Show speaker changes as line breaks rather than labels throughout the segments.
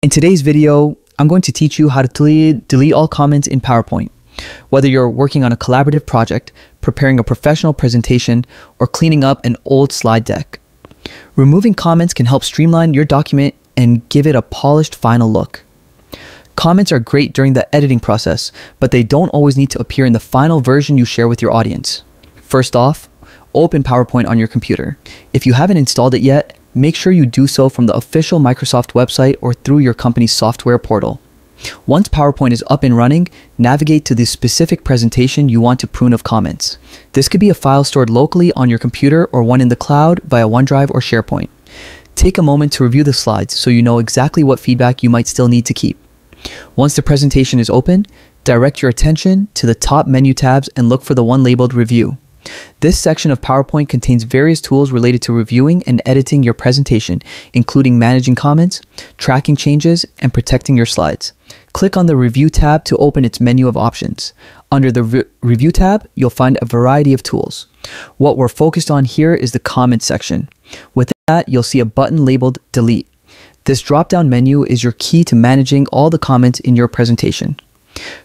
In today's video, I'm going to teach you how to delete all comments in PowerPoint. Whether you're working on a collaborative project, preparing a professional presentation, or cleaning up an old slide deck. Removing comments can help streamline your document and give it a polished final look. Comments are great during the editing process, but they don't always need to appear in the final version you share with your audience. First off, open PowerPoint on your computer. If you haven't installed it yet, make sure you do so from the official Microsoft website or through your company's software portal. Once PowerPoint is up and running, navigate to the specific presentation you want to prune of comments. This could be a file stored locally on your computer or one in the cloud via OneDrive or SharePoint. Take a moment to review the slides so you know exactly what feedback you might still need to keep. Once the presentation is open, direct your attention to the top menu tabs and look for the one labeled Review. This section of PowerPoint contains various tools related to reviewing and editing your presentation, including managing comments, tracking changes, and protecting your slides. Click on the Review tab to open its menu of options. Under the Review tab, you'll find a variety of tools. What we're focused on here is the Comments section. With that, you'll see a button labeled Delete. This drop-down menu is your key to managing all the comments in your presentation.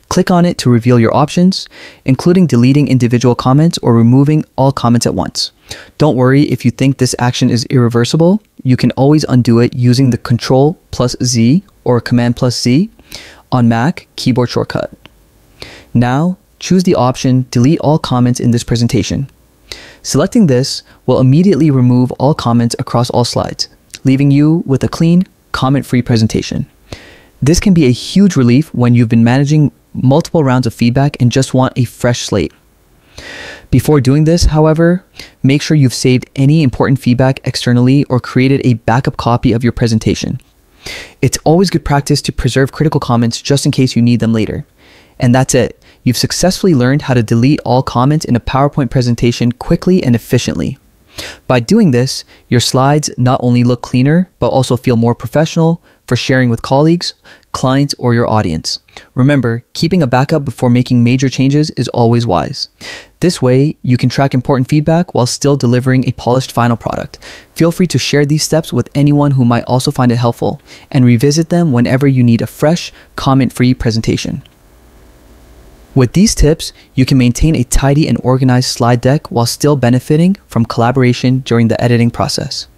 Click on it to reveal your options, including deleting individual comments or removing all comments at once. Don't worry if you think this action is irreversible. You can always undo it using the Ctrl+Z or Command+Z on Mac keyboard shortcut. Now, choose the option Delete all comments in this presentation. Selecting this will immediately remove all comments across all slides, leaving you with a clean, comment-free presentation. This can be a huge relief when you've been managing multiple rounds of feedback and just want a fresh slate. Before doing this, however, make sure you've saved any important feedback externally or created a backup copy of your presentation. It's always good practice to preserve critical comments just in case you need them later. And that's it. You've successfully learned how to delete all comments in a PowerPoint presentation quickly and efficiently. By doing this, your slides not only look cleaner, but also feel more professional for sharing with colleagues, clients, or your audience. Remember, keeping a backup before making major changes is always wise. This way, you can track important feedback while still delivering a polished final product. Feel free to share these steps with anyone who might also find it helpful, and revisit them whenever you need a fresh, comment-free presentation. With these tips, you can maintain a tidy and organized slide deck while still benefiting from collaboration during the editing process.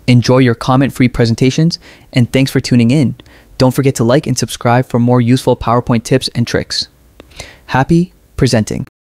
Enjoy your comment-free presentations, and thanks for tuning in. Don't forget to like and subscribe for more useful PowerPoint tips and tricks. Happy presenting!